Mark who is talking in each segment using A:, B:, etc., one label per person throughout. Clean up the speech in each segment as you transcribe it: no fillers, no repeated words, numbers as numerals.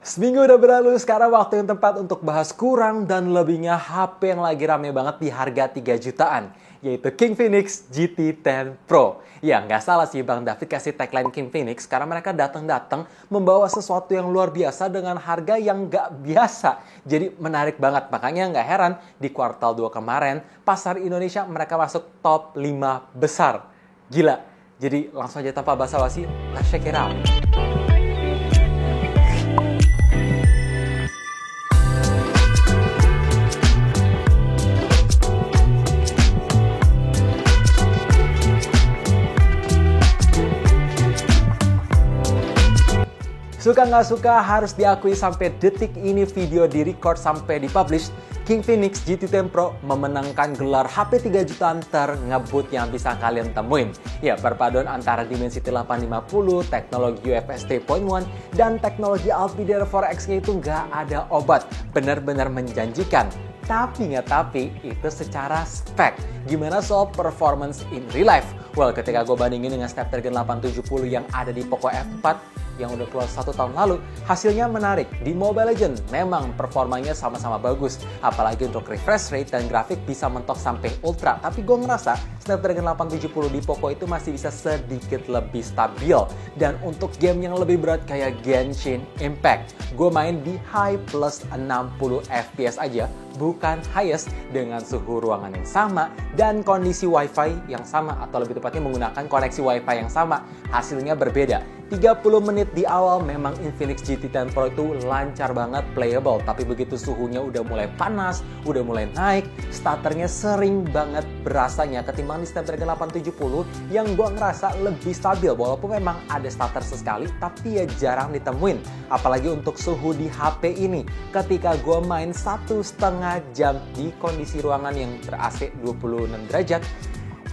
A: Seminggu udah berlalu, sekarang waktu yang tepat untuk bahas kurang dan lebihnya HP yang lagi rame banget di harga 3 jutaan, yaitu King Phoenix GT10 Pro. Ya, nggak salah sih Bang David kasih tagline King Phoenix karena mereka datang-datang membawa sesuatu yang luar biasa dengan harga yang nggak biasa. Jadi menarik banget, makanya nggak heran di kuartal 2 kemarin, pasar Indonesia mereka masuk top 5 besar. Gila, jadi langsung aja tanpa basa-basi, let's check it out. Suka nggak suka harus diakui sampai detik ini video di-record sampai di-publish, King Phoenix GT10 Pro memenangkan gelar HP 3 jutaan terngebut yang bisa kalian temuin. Ya, perpaduan antara Dimensity 850, teknologi UFS 3.1, dan teknologi Alpidar 4X-nya itu nggak ada obat. Benar-benar menjanjikan. Tapi itu secara spek. Gimana soal performance in real life? Well, ketika gue bandingin dengan Snapdragon 870 yang ada di Poco F4, yang udah keluar 1 tahun lalu, hasilnya menarik. Di Mobile Legends memang performanya sama-sama bagus, apalagi untuk refresh rate dan grafik bisa mentok sampai ultra. Tapi gue ngerasa Snapdragon 870 di Poco itu masih bisa sedikit lebih stabil. Dan untuk game yang lebih berat kayak Genshin Impact, gue main di high plus 60 FPS aja, bukan highest, dengan suhu ruangan yang sama dan kondisi WiFi yang sama, atau lebih tepatnya menggunakan koneksi WiFi yang sama. Hasilnya berbeda. 30 menit di awal memang Infinix GT10 Pro itu lancar banget, playable. Tapi begitu suhunya udah mulai panas, udah mulai naik, starternya sering banget berasanya ketimbang di Snapdragon 870 yang gua ngerasa lebih stabil. Walaupun memang ada starter sesekali, tapi ya jarang ditemuin. Apalagi untuk suhu di HP ini. Ketika gua main 1,5 jam di kondisi ruangan yang ber-AC 26 derajat,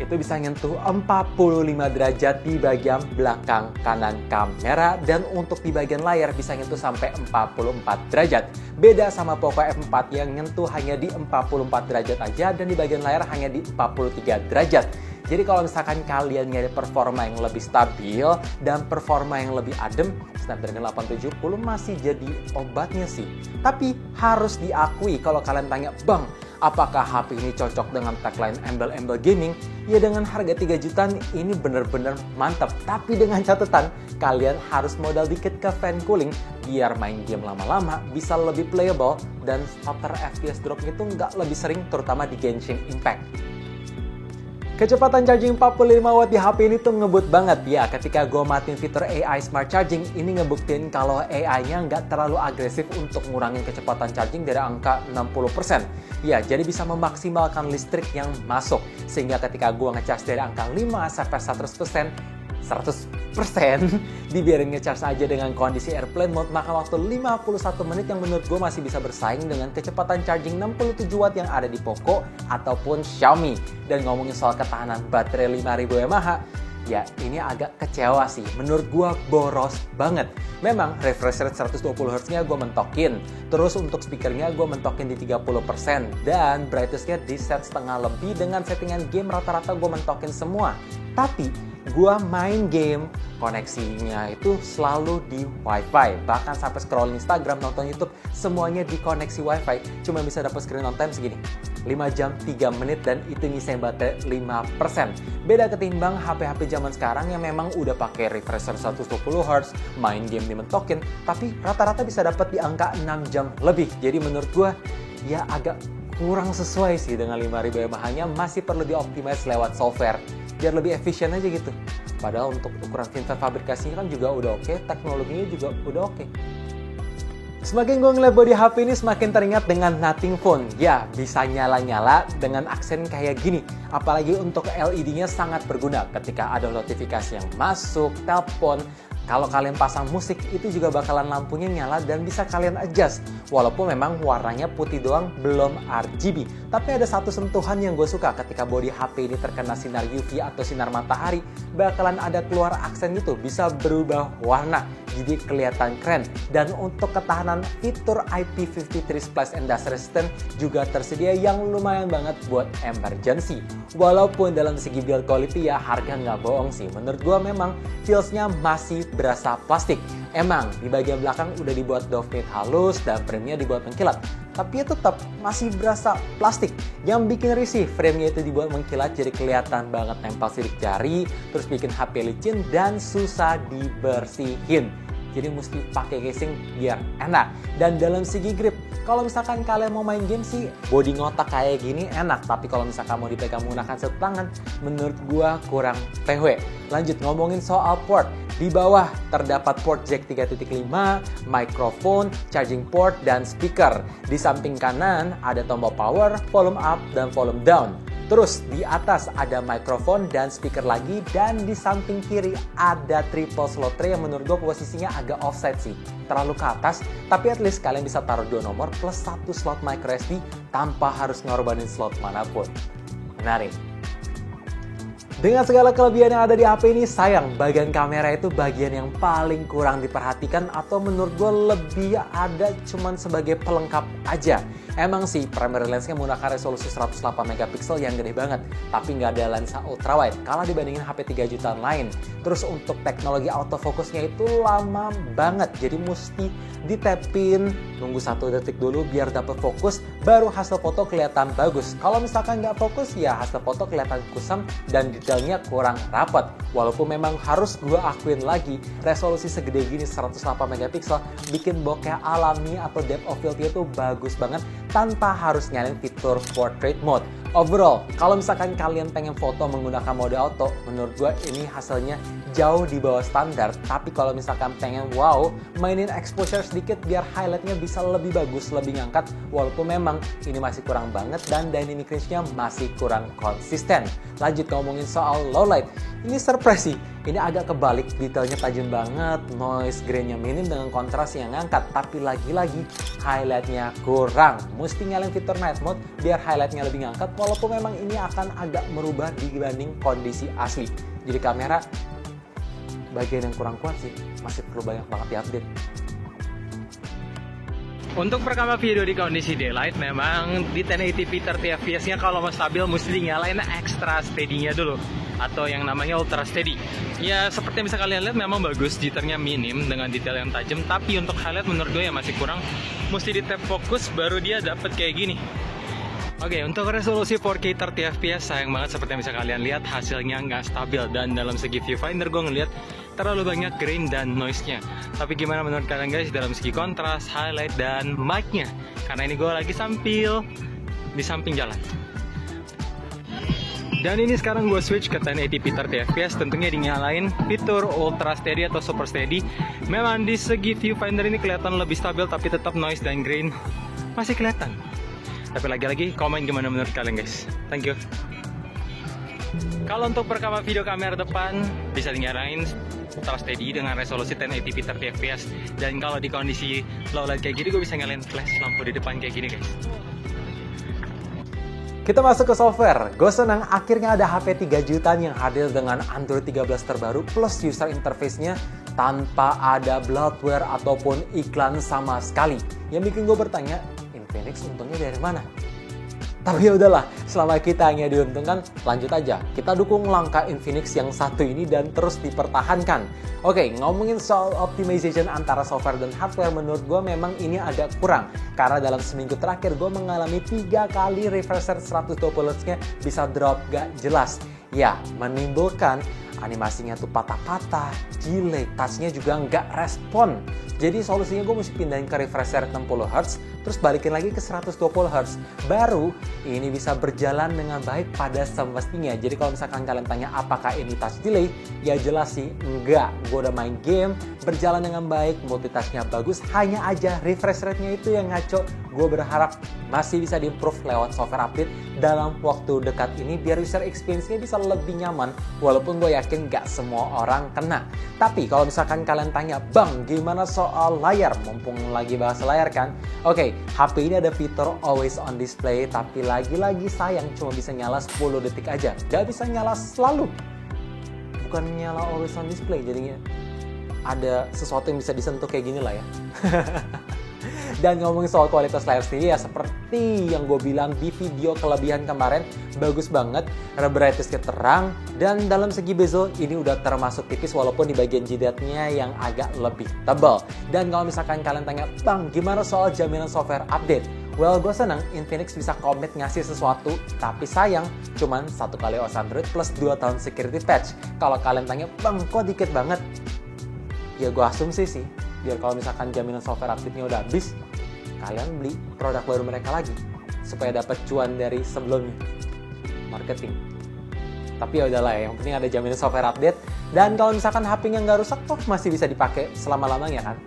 A: itu bisa nyentuh 45 derajat di bagian belakang kanan kamera, dan untuk di bagian layar bisa nyentuh sampai 44 derajat. Beda sama Poco F4 yang nyentuh hanya di 44 derajat aja dan di bagian layar hanya di 43 derajat. Jadi kalau misalkan kalian nyari performa yang lebih stabil dan performa yang lebih adem, Snapdragon 870 masih jadi obatnya sih. Tapi harus diakui kalau kalian tanya, Bang, apakah HP ini cocok dengan tagline embel-embel gaming? Ya dengan harga 3 jutaan ini bener-bener mantap. Tapi dengan catatan, kalian harus modal dikit ke fan cooling biar main game lama-lama bisa lebih playable dan stutter FPS drop-nya itu nggak lebih sering, terutama di Genshin Impact. Kecepatan charging 45 watt di HP ini tuh ngebut banget ya. Ketika gue matiin fitur AI Smart Charging, ini ngebuktiin kalau AI-nya nggak terlalu agresif untuk ngurangin kecepatan charging dari angka 60%. Ya, jadi bisa memaksimalkan listrik yang masuk. Sehingga ketika gue ngecas dari angka 5 sampai 100% dibiarin ngecharge aja dengan kondisi airplane mode, maka waktu 51 menit yang menurut gue masih bisa bersaing dengan kecepatan charging 67 watt yang ada di Poco ataupun Xiaomi. Dan ngomongin soal ketahanan baterai 5000 mAh, ya ini agak kecewa sih, menurut gue boros banget. Memang refresh rate 120Hz-nya gue mentokin, terus untuk speakernya gue mentokin di 30%, dan brightness-nya di set setengah lebih. Dengan settingan game rata-rata gue mentokin semua. Tapi gue main game, koneksinya itu selalu di WiFi. Bahkan sampai scroll Instagram, nonton YouTube, semuanya di koneksi WiFi. Cuma bisa dapat screen on time segini, 5 jam 3 menit, dan itu nyisain baterai 5%. Beda ketimbang HP-HP zaman sekarang yang memang udah pakai refresh rate 120Hz, main game dimentokin, tapi rata-rata bisa dapat di angka 6 jam lebih. Jadi menurut gue ya agak kurang sesuai sih dengan 5000 mAh-nya, masih perlu dioptimize lewat software biar lebih efisien aja gitu. Padahal untuk ukuran vintage fabrikasinya kan juga udah oke, teknologinya juga udah oke. Semakin gue ngeliat body HP ini, semakin teringat dengan Nothing Phone. Ya, bisa nyala-nyala dengan aksen kayak gini. Apalagi untuk LED-nya sangat berguna ketika ada notifikasi yang masuk, telepon. Kalau kalian pasang musik, itu juga bakalan lampunya nyala dan bisa kalian adjust. Walaupun memang warnanya putih doang, belum RGB. Tapi ada satu sentuhan yang gue suka ketika body HP ini terkena sinar UV atau sinar matahari, bakalan ada keluar aksen gitu, bisa berubah warna. Jadi kelihatan keren. Dan untuk ketahanan, fitur IP53 Splash and Dust Resistant juga tersedia yang lumayan banget buat emergency. Walaupun dalam segi build quality ya harga nggak bohong sih. Menurut gue memang feels-nya masih berasa plastik. Emang, di bagian belakang udah dibuat dovenite halus dan framenya dibuat mengkilat. Tapi tetap masih berasa plastik. Yang bikin risih, framenya itu dibuat mengkilat jadi kelihatan banget nempel sidik jari, terus bikin HP licin dan susah dibersihin. Jadi mesti pakai casing biar enak. Dan dalam segi grip, kalau misalkan kalian mau main game sih, body ngotak kayak gini enak. Tapi kalau misalkan mau dipegang menggunakan satu tangan, menurut gua kurang PW. Lanjut ngomongin soal port. Di bawah terdapat port jack 3.5, microphone, charging port, dan speaker. Di samping kanan ada tombol power, volume up, dan volume down. Terus di atas ada mikrofon dan speaker lagi, dan di samping kiri ada triple slot tray yang menurut gue posisinya agak offset sih, terlalu ke atas, tapi at least kalian bisa taruh 2 nomor plus 1 slot micro SD tanpa harus ngorbanin slot manapun. Menarik. Dengan segala kelebihan yang ada di HP ini, sayang bagian kamera itu bagian yang paling kurang diperhatikan atau menurut gue lebih ada cuman sebagai pelengkap aja. Emang sih primary lensnya menggunakan resolusi 108 megapiksel yang gede banget, tapi nggak ada lensa ultrawide kalah dibandingin HP 3 jutaan lain. Terus untuk teknologi autofocusnya itu lama banget, jadi mesti ditapin, nunggu 1 detik dulu biar dapet fokus, baru hasil foto kelihatan bagus. Kalau misalkan nggak fokus, ya hasil foto kelihatan kusam dan detailnya kurang rapat. Walaupun memang harus gue akuin lagi, resolusi segede gini 108 megapiksel bikin bokeh alami atau depth of field-nya itu bagus banget tanpa harus nyalain fitur portrait mode. Overall, kalau misalkan kalian pengen foto menggunakan mode auto, menurut gue ini hasilnya jauh di bawah standar. Tapi kalau misalkan pengen wow, mainin exposure sedikit biar highlightnya bisa lebih bagus, lebih ngangkat, walaupun memang ini masih kurang banget dan dynamic range-nya masih kurang konsisten. Lanjut ngomongin soal low light. Ini surprise sih, ini agak kebalik, detailnya tajam banget, noise grain-nya minim dengan kontras yang ngangkat, tapi lagi-lagi highlight-nya kurang. Mesti nyalain fitur night mode biar highlight-nya lebih ngangkat, walaupun memang ini akan agak merubah dibanding kondisi asli. Jadi kamera bagian yang kurang kuat sih, masih perlu banyak banget diupdate.
B: Untuk perekaman video di kondisi daylight, memang di 1080p 30fps nya kalau mau stabil mesti nyalain extra steady-nya dulu, atau yang namanya ultra steady. Ya seperti yang bisa kalian lihat memang bagus, jitternya minim dengan detail yang tajam, tapi untuk highlight menurut gue ya masih kurang, mesti di tap fokus baru dia dapet kayak gini. Oke, untuk resolusi 4K 30fps sayang banget seperti yang bisa kalian lihat hasilnya nggak stabil, dan dalam segi viewfinder gue ngeliat terlalu banyak grain dan noise-nya. Tapi gimana menurut kalian guys dalam segi kontras, highlight, dan mic-nya? Karena ini gue lagi sambil di samping jalan. Dan ini sekarang gue switch ke 1080p 30fps, tentunya dinyalain fitur ultra steady atau super steady. Memang di segi viewfinder ini kelihatan lebih stabil, tapi tetap noise dan grain masih kelihatan. Tapi lagi-lagi komen gimana menurut kalian guys. Thank you. Kalau untuk perekaman video kamera depan bisa dinyalain ultra steady dengan resolusi 1080p 30fps. Dan kalau di kondisi low light kayak gini gue bisa nyalain flash lampu di depan kayak gini guys.
A: Kita masuk ke software. Gue senang akhirnya ada HP 3 jutaan yang hadir dengan Android 13 terbaru plus user interface-nya tanpa ada bloatware ataupun iklan sama sekali. Yang bikin gue bertanya, Infinix untungnya dari mana? Tapi ya udahlah, selama kita hanya diuntungkan, lanjut aja. Kita dukung langkah Infinix yang satu ini dan terus dipertahankan. Oke, ngomongin soal optimization antara software dan hardware, menurut gue memang ini agak kurang. Karena dalam seminggu terakhir gue mengalami 3 kali refresh rate 120Hz-nya bisa drop gak jelas. Ya, menimbulkan animasinya tuh patah-patah, delay, touch-nya juga nggak respon. Jadi solusinya gue mesti pindahin ke refresh rate 60Hz, terus balikin lagi ke 120Hz. Baru ini bisa berjalan dengan baik pada semestinya. Jadi kalau misalkan kalian tanya apakah ini touch delay, ya jelas sih enggak. Gue udah main game, berjalan dengan baik, multitasknya bagus, hanya aja refresh rate-nya itu yang ngaco. Gue berharap masih bisa diimprove lewat software update dalam waktu dekat ini biar user experience-nya bisa lebih nyaman, walaupun gue yakin nggak semua orang kena. Tapi kalau misalkan kalian tanya, Bang, gimana soal layar? Mumpung lagi bahas layar kan? Oke, HP ini ada fitur always on display, tapi lagi-lagi sayang cuma bisa nyala 10 detik aja. Nggak bisa nyala selalu. Bukan nyala always on display, jadinya ada sesuatu yang bisa disentuh kayak gini lah ya. Dan ngomongin soal kualitas layar sendiri ya seperti yang gue bilang di video kelebihan kemarin, bagus banget, brightness-nya terang, dan dalam segi bezel ini udah termasuk tipis walaupun di bagian jidatnya yang agak lebih tebal. Dan kalau misalkan kalian tanya, Bang, gimana soal jaminan software update? Well, gue seneng Infinix bisa komit ngasih sesuatu, tapi sayang cuman 1 kali OS Android plus 2 tahun security patch. Kalau kalian tanya, Bang, kok dikit banget? Ya gue asumsi sih, biar kalau misalkan jaminan software update-nya udah habis, kalian beli produk baru mereka lagi supaya dapat cuan dari sebelumnya. Marketing. Tapi ya udahlah ya, yang penting ada jaminan software update. Dan kalau misalkan HP-nya nggak rusak, toh masih bisa dipakai selama-lamanya kan.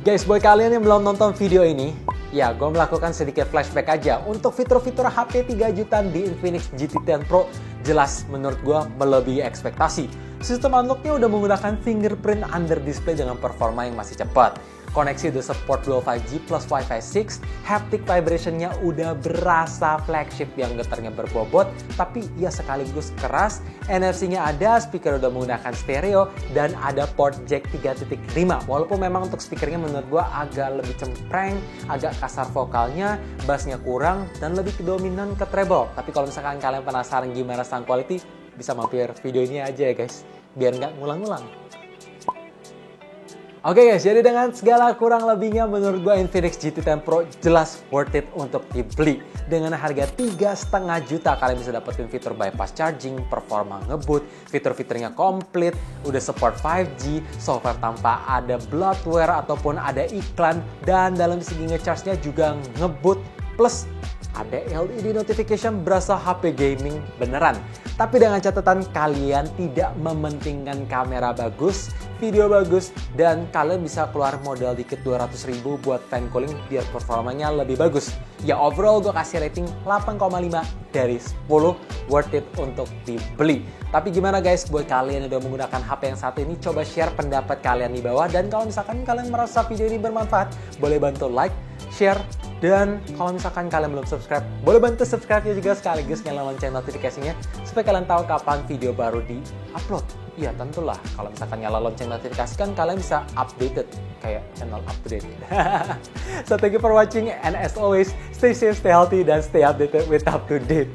A: Guys, buat kalian yang belum nonton video ini, ya gue melakukan sedikit flashback aja untuk fitur-fitur HP 3 jutaan di Infinix GT10 Pro. Jelas menurut gue melebihi ekspektasi. Sistem unlock-nya udah menggunakan fingerprint under display dengan performa yang masih cepat. Koneksi udah support Dual 5G plus Wi-Fi 6. Haptic vibration-nya udah berasa flagship yang getarnya berbobot, tapi ya sekaligus keras. NFC-nya ada, speaker udah menggunakan stereo, dan ada port jack 3.5. Walaupun memang untuk speakernya menurut gua agak lebih cempreng, agak kasar vokalnya, bassnya kurang, dan lebih dominan ke treble. Tapi kalau misalkan kalian penasaran gimana sound quality, bisa mampir video ini aja ya guys, biar nggak ngulang-ngulang. Oke guys, jadi dengan segala kurang lebihnya menurut gue Infinix GT10 Pro jelas worth it untuk dibeli. Dengan harga 3,5 juta kalian bisa dapetin fitur bypass charging, performa ngebut, fitur-fiturnya komplit, udah support 5G, software tanpa ada bloatware ataupun ada iklan, dan dalam segi nge-charge-nya juga ngebut, plus ada LED notification berasa HP gaming beneran. Tapi dengan catatan kalian tidak mementingkan kamera bagus, video bagus, dan kalian bisa keluar modal dikit 200.000 buat fan cooling biar performanya lebih bagus. Ya overall gue kasih rating 8,5 dari 10, worth it untuk dibeli. Tapi gimana guys, buat kalian yang udah menggunakan HP yang satu ini, coba share pendapat kalian di bawah. Dan kalau misalkan kalian merasa video ini bermanfaat, boleh bantu like, share, dan kalau misalkan kalian belum subscribe, boleh bantu subscribe-nya juga sekaligus nyalain lonceng notifikasinya supaya kalian tahu kapan video baru di-upload. Iya tentulah, kalau misalkan nyala lonceng notifikasi kan kalian bisa updated kayak channel up to date. So thank you for watching, and as always, stay safe, stay healthy, dan stay updated with up to date.